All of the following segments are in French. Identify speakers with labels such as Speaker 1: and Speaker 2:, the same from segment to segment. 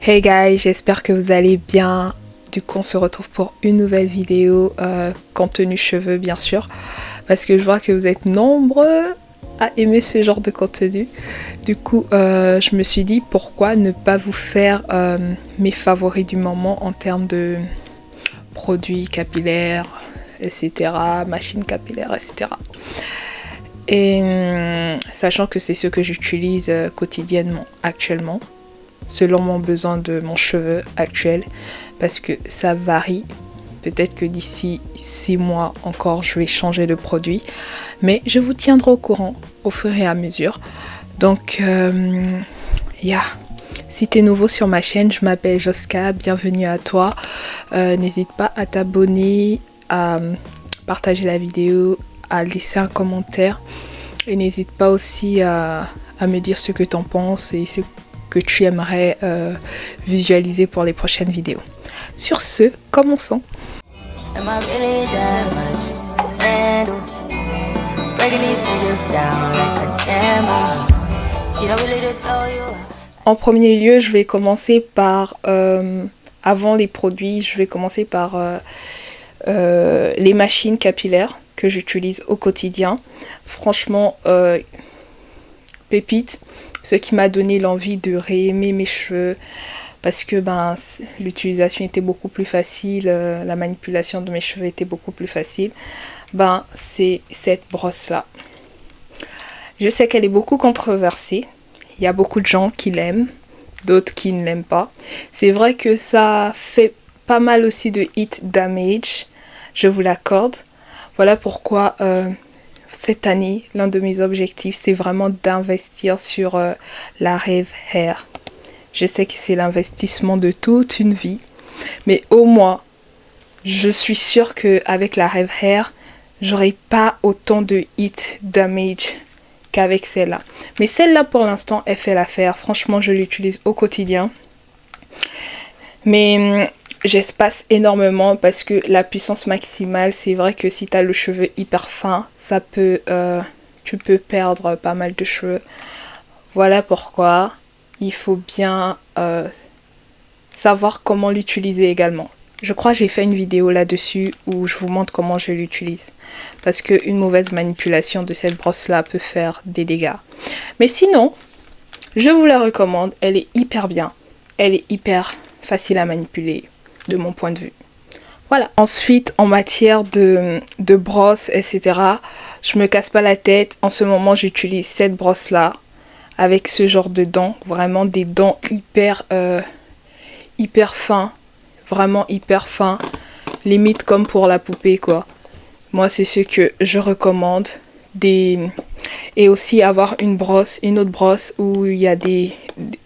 Speaker 1: Hey guys, j'espère que vous allez bien. Du coup, on se retrouve pour une nouvelle vidéo contenu cheveux, bien sûr, parce que je vois que vous êtes nombreux à aimer ce genre de contenu. Du coup, je me suis dit pourquoi ne pas vous faire mes favoris du moment en termes de produits capillaires, etc., machines capillaires, etc. Et sachant que c'est ce que j'utilise quotidiennement actuellement, selon mon besoin de mon cheveu actuel, parce que ça varie. Peut-être que d'ici 6 mois encore, je vais changer de produit, mais je vous tiendrai au courant au fur et à mesure. Donc, si tu es nouveau sur ma chaîne, je m'appelle Joska, bienvenue à toi. N'hésite pas à t'abonner, à partager la vidéo, à laisser un commentaire. Et n'hésite pas aussi à me dire ce que tu en penses et ce que tu aimerais visualiser pour les prochaines vidéos. Sur ce, commençons. En premier lieu, je vais commencer par, avant les produits, je vais commencer par les machines capillaires que j'utilise au quotidien. Franchement, pépite, ce qui m'a donné l'envie de réaimer mes cheveux parce que l'utilisation était beaucoup plus facile, la manipulation de mes cheveux était beaucoup plus facile. C'est cette brosse là. Je sais qu'elle est beaucoup controversée, il y a beaucoup de gens qui l'aiment, d'autres qui ne l'aiment pas. C'est vrai que ça fait pas mal aussi de heat damage, je vous l'accorde. Voilà pourquoi cette année, l'un de mes objectifs, c'est vraiment d'investir sur la Rave Hair. Je sais que c'est l'investissement de toute une vie, mais au moins, je suis sûre qu'avec la Rave Hair, j'aurai pas autant de heat damage qu'avec celle-là. Mais celle-là, pour l'instant, elle fait l'affaire. Franchement, je l'utilise au quotidien. Mais j'espace énormément parce que la puissance maximale, c'est vrai que si tu as le cheveu hyper fin, tu peux perdre pas mal de cheveux. Voilà pourquoi il faut bien savoir comment l'utiliser également. Je crois que j'ai fait une vidéo là-dessus où je vous montre comment je l'utilise. Parce qu'une mauvaise manipulation de cette brosse-là peut faire des dégâts. Mais sinon, je vous la recommande. Elle est hyper bien. Elle est hyper facile à manipuler de mon point de vue. Voilà. Ensuite, en matière de brosse, etc., je me casse pas la tête. En ce moment, j'utilise cette brosse-là avec ce genre de dents. Vraiment des dents hyper fins. Vraiment hyper fin, limite comme pour la poupée quoi. Moi c'est ce que je recommande. Et aussi avoir une autre brosse où il y a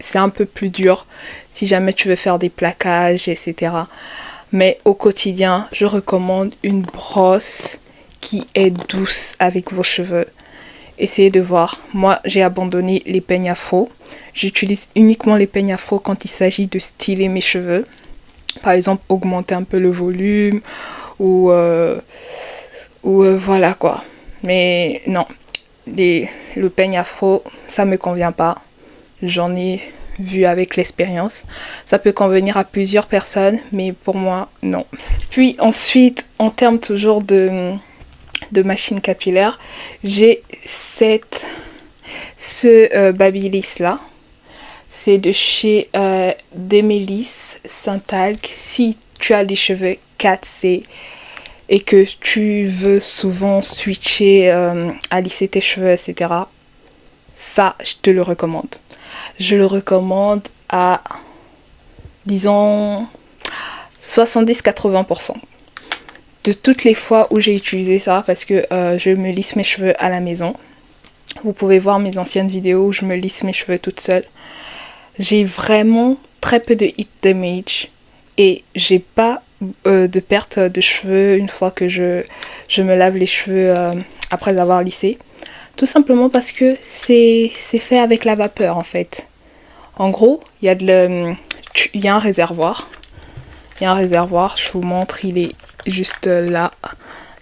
Speaker 1: c'est un peu plus dur si jamais tu veux faire des plaquages, etc. Mais au quotidien, je recommande une brosse qui est douce avec vos cheveux. Essayez de voir. Moi j'ai abandonné les peignes afro. J'utilise uniquement les peignes afro quand il s'agit de styler mes cheveux. Par exemple, augmenter un peu le volume ou voilà quoi. Mais non, le peigne afro, ça me convient pas. J'en ai vu avec l'expérience. Ça peut convenir à plusieurs personnes, mais pour moi, non. Puis ensuite, en termes toujours de machine capillaire, j'ai ce Babyliss là. C'est de chez Demelis Saint-Algue. Si tu as des cheveux 4C et que tu veux souvent switcher à lisser tes cheveux, etc., ça, je te le recommande. Je le recommande à, disons, 70-80%. De toutes les fois où j'ai utilisé ça, parce que je me lisse mes cheveux à la maison. Vous pouvez voir mes anciennes vidéos où je me lisse mes cheveux toute seule. J'ai vraiment très peu de heat damage et j'ai pas de perte de cheveux une fois que je me lave les cheveux après avoir lissé. Tout simplement parce que c'est fait avec la vapeur en fait. En gros, il y a un réservoir. Il y a un réservoir, je vous montre, il est juste là.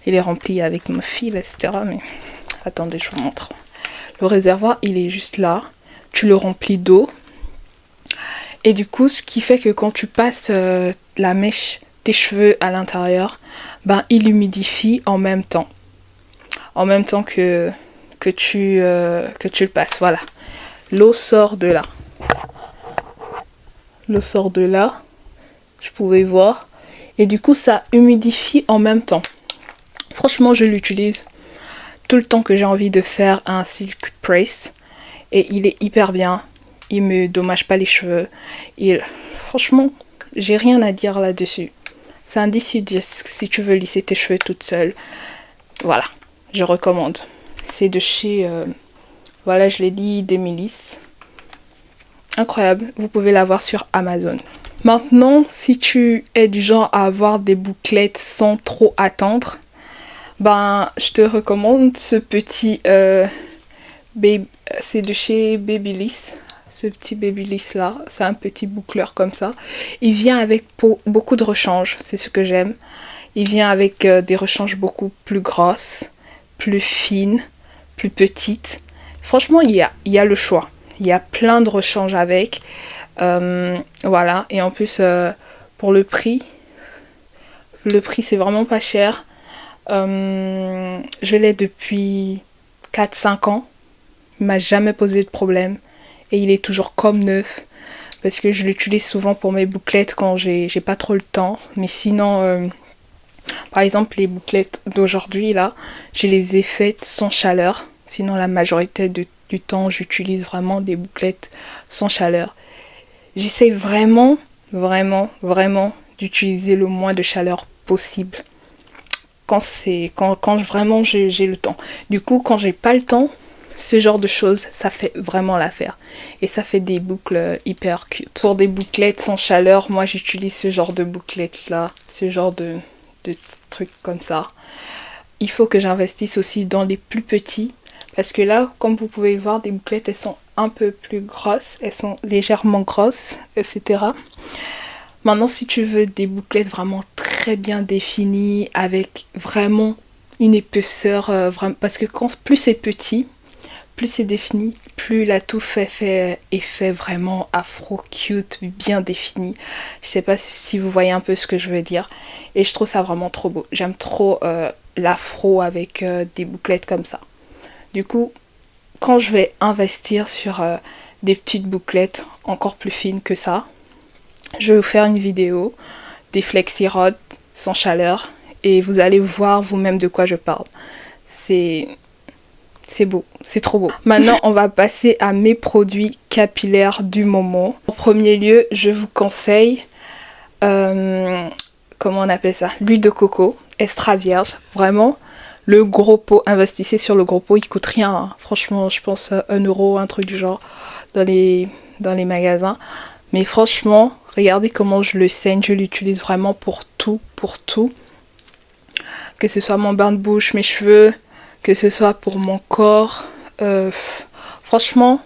Speaker 1: Il est rempli avec mon fil, etc. Mais attendez, je vous montre. Le réservoir, il est juste là. Tu le remplis d'eau. Et du coup, ce qui fait que quand tu passes la mèche, tes cheveux à l'intérieur, ben il humidifie en même temps. En même temps que tu le passes. Voilà. L'eau sort de là. L'eau sort de là. Je pouvais voir. Et du coup, ça humidifie en même temps. Franchement, je l'utilise tout le temps que j'ai envie de faire un silk press. Et il est hyper bien. Il me dommage pas les cheveux. Franchement, j'ai rien à dire là-dessus. C'est un 10 sur 10 si tu veux lisser tes cheveux toute seule. Voilà, je recommande. C'est de chez, voilà, je l'ai dit, Demilis. Incroyable, vous pouvez l'avoir sur Amazon. Maintenant, si tu es du genre à avoir des bouclettes sans trop attendre, ben, je te recommande ce petit, c'est de chez Babyliss. Ce petit Babyliss là, c'est un petit boucleur comme ça. Il vient avec beaucoup de rechanges, c'est ce que j'aime. Il vient avec des rechanges beaucoup plus grosses, plus fines, plus petites. Franchement, il y a le choix. Il y a plein de rechanges avec. Voilà. Et en plus, pour le prix c'est vraiment pas cher. Je l'ai depuis 4-5 ans. Il m'a jamais posé de problème. Et il est toujours comme neuf. Parce que je l'utilise souvent pour mes bouclettes quand j'ai pas trop le temps. Mais sinon, par exemple, les bouclettes d'aujourd'hui, là, je les ai faites sans chaleur. Sinon, la majorité du temps, j'utilise vraiment des bouclettes sans chaleur. J'essaie vraiment, vraiment, vraiment d'utiliser le moins de chaleur possible. Quand vraiment j'ai le temps. Du coup, quand j'ai pas le temps, ce genre de choses, ça fait vraiment l'affaire. Et ça fait des boucles hyper cute. Pour des bouclettes sans chaleur, moi j'utilise ce genre de bouclettes là. Ce genre de trucs comme ça. Il faut que j'investisse aussi dans les plus petits. Parce que là, comme vous pouvez le voir, des bouclettes, elles sont un peu plus grosses. Elles sont légèrement grosses, etc. Maintenant, si tu veux des bouclettes vraiment très bien définies, avec vraiment une épaisseur, parce que plus c'est petit, plus c'est défini, plus la touffe fait effet vraiment afro, cute, bien défini. Je sais pas si vous voyez un peu ce que je veux dire. Et je trouve ça vraiment trop beau. J'aime trop l'afro avec des bouclettes comme ça. Du coup, quand je vais investir sur des petites bouclettes encore plus fines que ça, je vais vous faire une vidéo des flexi rods sans chaleur et vous allez voir vous-même de quoi je parle. C'est beau, c'est trop beau. Maintenant, on va passer à mes produits capillaires du moment. En premier lieu, je vous conseille, comment on appelle ça, l'huile de coco extra vierge. Vraiment, le gros pot, investissez sur le gros pot, il coûte rien. Hein. Franchement, je pense 1 euro, un truc du genre, dans les magasins. Mais franchement, regardez comment je le saigne, je l'utilise vraiment pour tout. Que ce soit mon bain de bouche, mes cheveux, que ce soit pour mon corps. Franchement,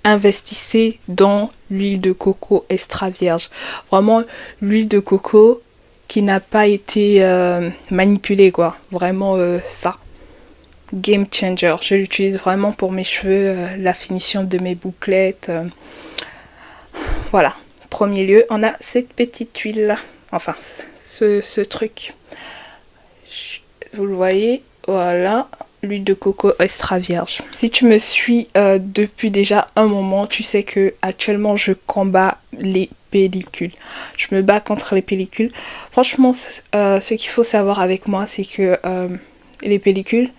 Speaker 1: investissez dans l'huile de coco extra vierge. Vraiment, l'huile de coco qui n'a pas été manipulée, quoi. Vraiment ça. Game changer. Je l'utilise vraiment pour mes cheveux, la finition de mes bouclettes. Voilà. Premier lieu, on a cette petite huile là. Enfin, ce truc. Vous le voyez, voilà, l'huile de coco extra vierge. Si tu me suis depuis déjà un moment, tu sais que actuellement je combats les pellicules. Je me bats contre les pellicules. Franchement, ce qu'il faut savoir avec moi, c'est que les pellicules,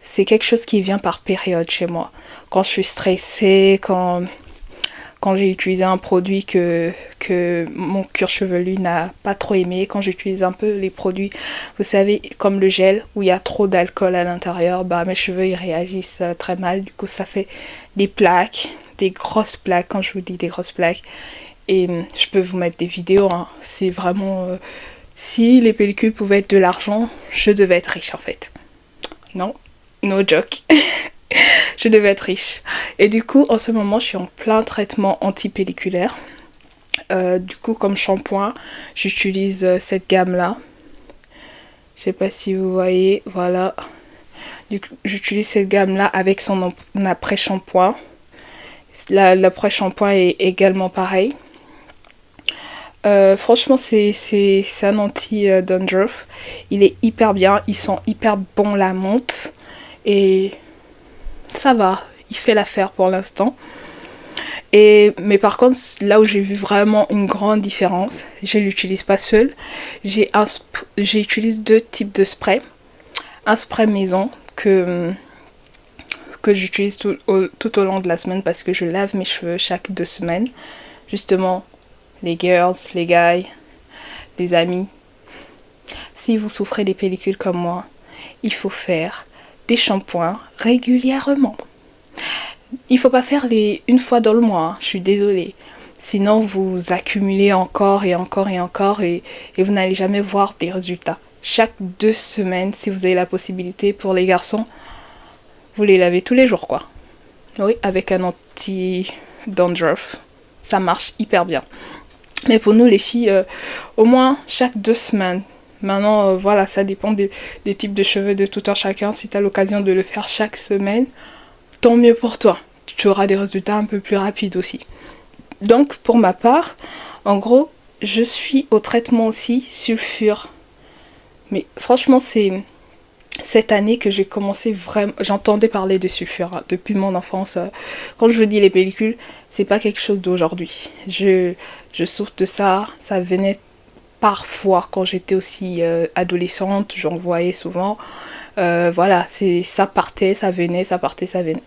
Speaker 1: c'est quelque chose qui vient par période chez moi. Quand je suis stressée, quand j'ai utilisé un produit que mon cuir chevelu n'a pas trop aimé, quand j'utilise un peu les produits, vous savez, comme le gel, où il y a trop d'alcool à l'intérieur, bah mes cheveux ils réagissent très mal, du coup ça fait des plaques, des grosses plaques, quand je vous dis des grosses plaques, et je peux vous mettre des vidéos, hein. C'est vraiment... si les pellicules pouvaient être de l'argent, je devais être riche en fait. Non, no joke. Je devais être riche. Et du coup, en ce moment, je suis en plein traitement anti-pelliculaire. Du coup, comme shampoing, j'utilise cette gamme-là. Je sais pas si vous voyez, voilà. Du coup, j'utilise cette gamme-là avec son après-shampoing. L'après-shampoing est également pareil. Franchement, c'est un anti-dandruff. Il est hyper bien, il sent hyper bon la menthe. Et ça va, il fait l'affaire pour l'instant. Mais par contre, là où j'ai vu vraiment une grande différence, je ne l'utilise pas seul. J'utilise deux types de spray. Un spray maison que j'utilise tout au long de la semaine parce que je lave mes cheveux chaque 2 semaines. Justement, les girls, les guys, les amis. Si vous souffrez des pellicules comme moi, il faut faire des shampoings régulièrement. Il faut pas faire une fois dans le mois, hein, je suis désolée. Sinon, vous accumulez encore et encore et encore et vous n'allez jamais voir des résultats. Chaque 2 semaines, si vous avez la possibilité, pour les garçons, vous les lavez tous les jours, quoi. Oui, avec un anti-dandruff. Ça marche hyper bien. Mais pour nous, les filles, au moins chaque 2 semaines. Maintenant, voilà, ça dépend des types de cheveux de tout un chacun. Si tu as l'occasion de le faire chaque semaine, tant mieux pour toi. Tu auras des résultats un peu plus rapides aussi. Donc, pour ma part, en gros, je suis au traitement aussi sulfure. Mais franchement, c'est cette année que j'ai commencé vraiment... J'entendais parler de sulfure hein, depuis mon enfance. Quand je vous dis les pellicules, c'est pas quelque chose d'aujourd'hui. Je souffre de ça. Ça venait parfois quand j'étais aussi adolescente. J'en voyais souvent. Voilà, ça partait, ça venait, ça partait, ça venait.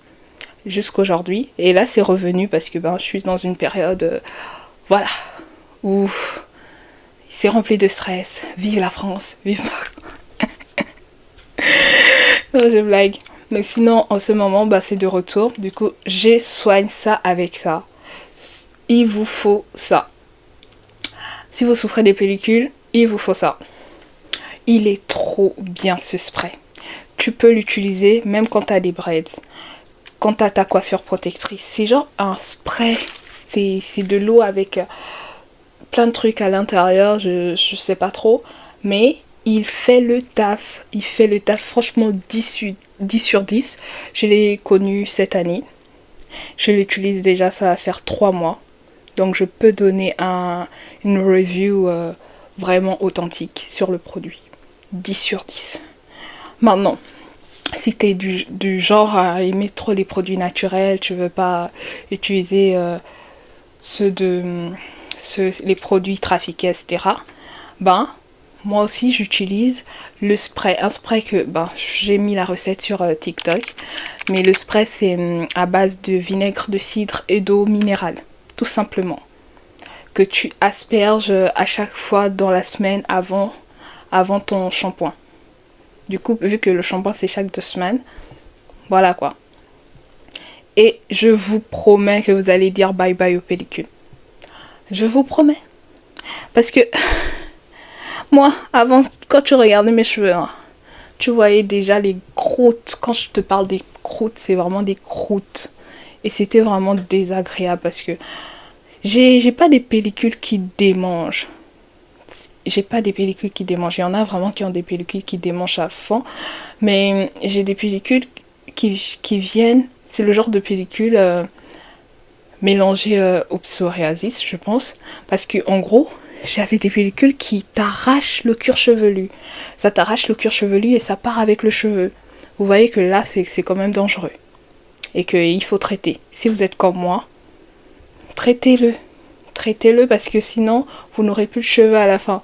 Speaker 1: Jusqu'aujourd'hui. Et là, c'est revenu parce que je suis dans une période... voilà. Où c'est rempli de stress. Vive la France. Vive non, je blague. Mais sinon, en ce moment, c'est de retour. Du coup, je soigne ça avec ça. Il vous faut ça. Si vous souffrez des pellicules, il vous faut ça. Il est trop bien ce spray. Tu peux l'utiliser même quand tu as des braids. Quand tu as ta coiffure protectrice. C'est genre un spray. C'est de l'eau avec plein de trucs à l'intérieur. Je sais pas trop. Mais il fait le taf. Il fait le taf. Franchement, 10 sur 10. Je l'ai connu cette année. Je l'utilise déjà, ça va faire 3 mois. Donc je peux donner une review vraiment authentique sur le produit. 10 sur 10. Maintenant, si tu es du genre à aimer trop les produits naturels, tu veux pas utiliser les produits trafiqués, etc. Moi aussi j'utilise le spray. Un spray que j'ai mis la recette sur TikTok. Mais le spray c'est à base de vinaigre de cidre et d'eau minérale. Tout simplement. Que tu asperges à chaque fois dans la semaine avant ton shampoing. Du coup, vu que le shampoing c'est chaque 2 semaines, voilà quoi. Et je vous promets que vous allez dire bye bye aux pellicules. Je vous promets. Parce que moi, avant, quand tu regardais mes cheveux, hein, tu voyais déjà les croûtes. Quand je te parle des croûtes, c'est vraiment des croûtes. Et c'était vraiment désagréable parce que j'ai pas des pellicules qui démangent. J'ai pas des pellicules qui démangent. Il y en a vraiment qui ont des pellicules qui démangent à fond. Mais j'ai des pellicules qui viennent... C'est le genre de pellicule mélangée au psoriasis, je pense. Parce que en gros, j'avais des pellicules qui t'arrachent le cuir chevelu. Ça t'arrache le cuir chevelu et ça part avec le cheveu. Vous voyez que là, c'est quand même dangereux. Et qu'il faut traiter. Si vous êtes comme moi, traitez-le. Traitez-le parce que sinon, vous n'aurez plus de cheveux à la fin.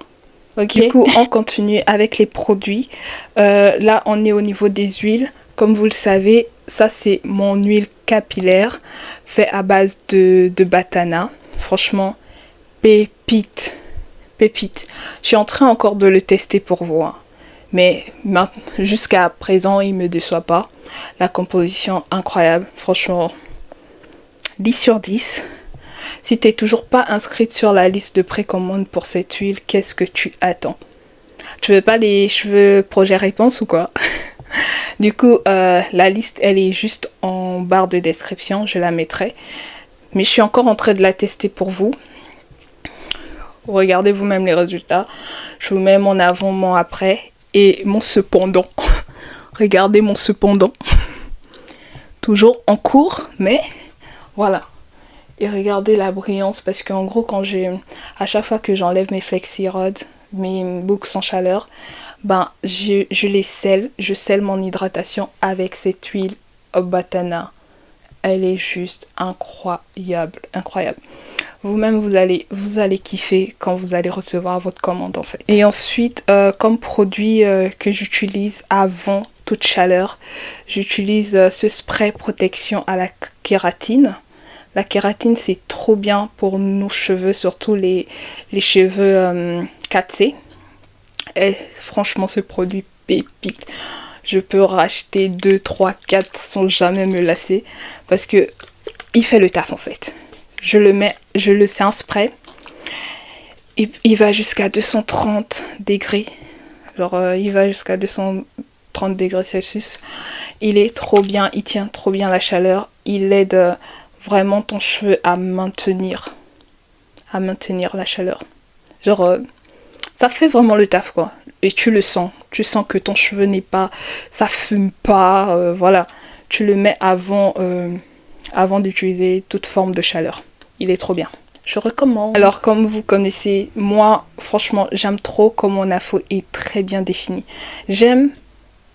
Speaker 1: Okay. Du coup, on continue avec les produits. Là, on est au niveau des huiles. Comme vous le savez, ça, c'est mon huile capillaire fait à base de batana. Franchement, pépite. Pépite. Je suis en train encore de le tester pour vous. Hein. Mais jusqu'à présent, il ne me déçoit pas. La composition incroyable. Franchement, 10 sur 10. Si tu n'es toujours pas inscrite sur la liste de précommande pour cette huile, qu'est-ce que tu attends? Tu veux pas les cheveux projet réponse ou quoi? Du coup, la liste, elle est juste en barre de description. Je la mettrai. Mais je suis encore en train de la tester pour vous. Regardez vous-même les résultats. Je vous mets mon avant, mon après et mon cependant. Regardez mon cependant. Toujours en cours, mais voilà. Et regardez la brillance, parce qu'en gros, à chaque fois que j'enlève mes flexi rods, mes boucles sans chaleur, ben je les scelle, je scelle mon hydratation avec cette huile Obbatana. Elle est juste incroyable, incroyable. Vous-même, vous allez kiffer quand vous allez recevoir votre commande en fait. Et ensuite, comme produit que j'utilise avant toute chaleur, j'utilise ce spray protection à la kératine. La kératine, c'est trop bien pour nos cheveux, surtout les cheveux 4C. Et franchement, ce produit pépite. Je peux racheter 2, 3, 4 sans jamais me lasser. Parce que il fait le taf en fait. C'est un spray. Il va jusqu'à 230 degrés. Genre, il va jusqu'à 230 degrés Celsius. Il est trop bien, il tient trop bien la chaleur. Il aide vraiment ton cheveu à maintenir la chaleur. Genre, ça fait vraiment le taf quoi. Et tu le sens. Tu sens que ton cheveu n'est pas... Ça fume pas, voilà. Tu le mets avant d'utiliser toute forme de chaleur. Il est trop bien. Je recommande. Alors, comme vous connaissez, moi, franchement, j'aime trop quand mon afro est très bien défini.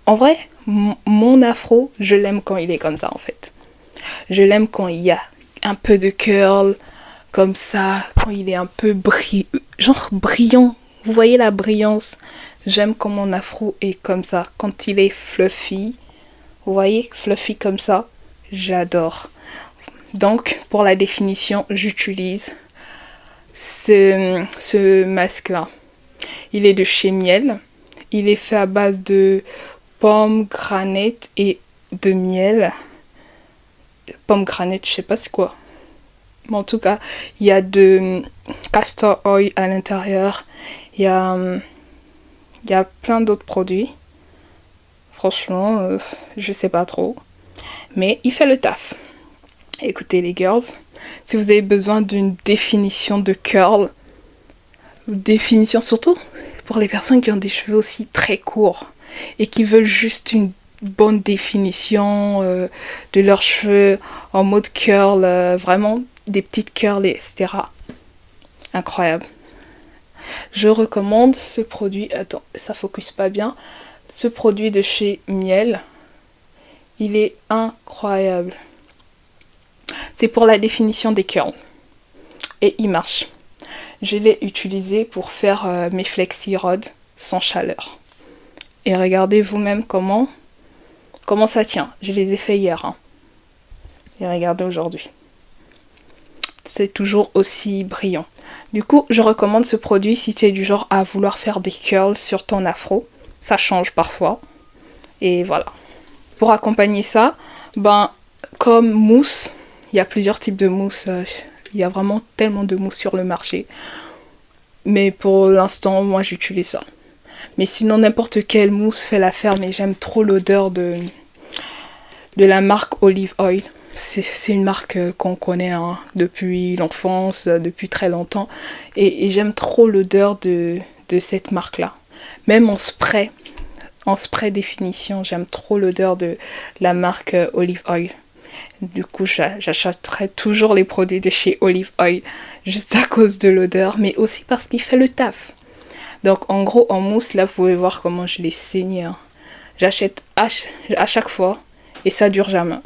Speaker 1: En vrai, mon afro, je l'aime quand il est comme ça, en fait. Je l'aime quand il y a un peu de curl, comme ça, quand il est un peu brillant. Vous voyez la brillance? J'aime quand mon afro est comme ça, quand il est fluffy. Vous voyez, fluffy comme ça, j'adore. Donc, pour la définition, j'utilise ce masque-là. Il est de chez Miel. Il est fait à base de pomegranate et de miel. Pomegranate, je sais pas c'est quoi. Mais en tout cas, il y a de castor oil à l'intérieur. Il y a plein d'autres produits. Franchement, je sais pas trop. Mais il fait le taf. Écoutez les girls, si vous avez besoin d'une définition de curl, définition surtout pour les personnes qui ont des cheveux aussi très courts et qui veulent juste une bonne définition de leurs cheveux en mode curl, vraiment des petites curls, etc. Incroyable. Je recommande ce produit. Attends, ça focus pas bien. Ce produit de chez Miel, il est incroyable. C'est pour la définition des curls. Et il marche. Je l'ai utilisé pour faire mes flexi rods sans chaleur. Et regardez vous-même comment ça tient. Je les ai fait hier. Et regardez aujourd'hui. C'est toujours aussi brillant. Du coup, je recommande ce produit si tu es du genre à vouloir faire des curls sur ton afro. Ça change parfois. Et voilà. Pour accompagner ça, comme mousse, il y a plusieurs types de mousse. Il y a vraiment tellement de mousse sur le marché. Mais pour l'instant, moi j'utilise ça. Mais sinon, n'importe quelle mousse fait l'affaire. Mais j'aime trop l'odeur de la marque Olive Oil. C'est une marque qu'on connaît depuis l'enfance, depuis très longtemps. Et j'aime trop l'odeur de cette marque-là. Même en spray définition, j'aime trop l'odeur de la marque Olive Oil. Du coup, j'achèterai toujours les produits de chez Olive Oil, juste à cause de l'odeur, mais aussi parce qu'il fait le taf. Donc en gros, en mousse, là, vous pouvez voir comment je l'ai saigné. J'achète à chaque fois, et ça dure jamais.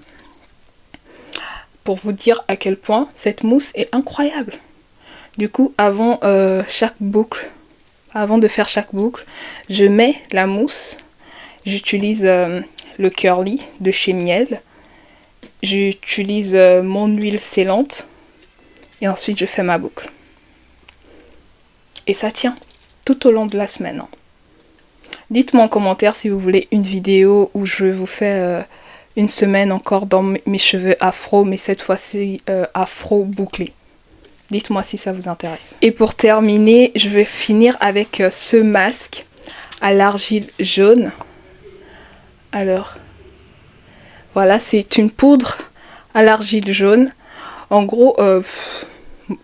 Speaker 1: Pour vous dire à quel point cette mousse est incroyable. Du coup, avant de faire chaque boucle, je mets la mousse. J'utilise le curly de chez Miel. J'utilise mon huile scellante. Et ensuite, je fais ma boucle. Et ça tient tout au long de la semaine. Dites-moi en commentaire si vous voulez une vidéo où je vous fais une semaine encore dans mes cheveux afro, mais cette fois-ci afro bouclé. Dites-moi si ça vous intéresse. Et pour terminer, je vais finir avec ce masque à l'argile jaune. Alors, voilà, c'est une poudre à l'argile jaune. En gros,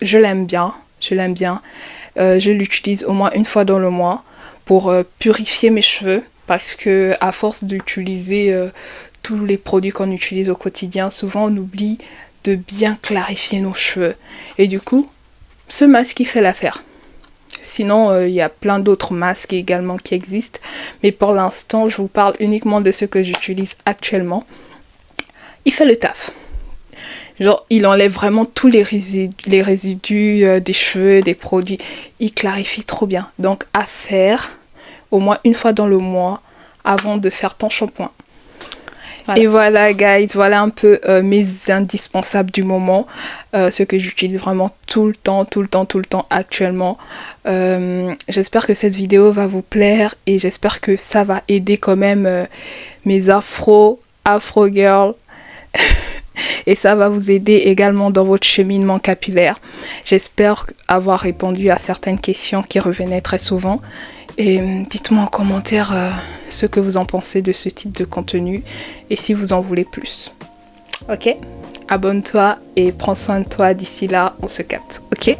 Speaker 1: je l'aime bien. Je l'utilise au moins une fois dans le mois pour purifier mes cheveux. Parce que à force d'utiliser tous les produits qu'on utilise au quotidien, souvent on oublie de bien clarifier nos cheveux. Et du coup, ce masque, il fait l'affaire. Sinon, il y a plein d'autres masques également qui existent. Mais pour l'instant, je vous parle uniquement de ce que j'utilise actuellement. Il fait le taf. Genre, il enlève vraiment tous les résidus des cheveux, des produits. Il clarifie trop bien. Donc, à faire au moins une fois dans le mois avant de faire ton shampoing. Voilà. Et voilà, guys, voilà un peu mes indispensables du moment. Ce que j'utilise vraiment tout le temps actuellement. J'espère que cette vidéo va vous plaire et j'espère que ça va aider quand même mes afro girls. Et ça va vous aider également dans votre cheminement capillaire. J'espère avoir répondu à certaines questions qui revenaient très souvent. Et dites-moi en commentaire ce que vous en pensez de ce type de contenu et si vous en voulez plus. Ok ? Abonne-toi et prends soin de toi. D'ici là, on se capte. Ok ?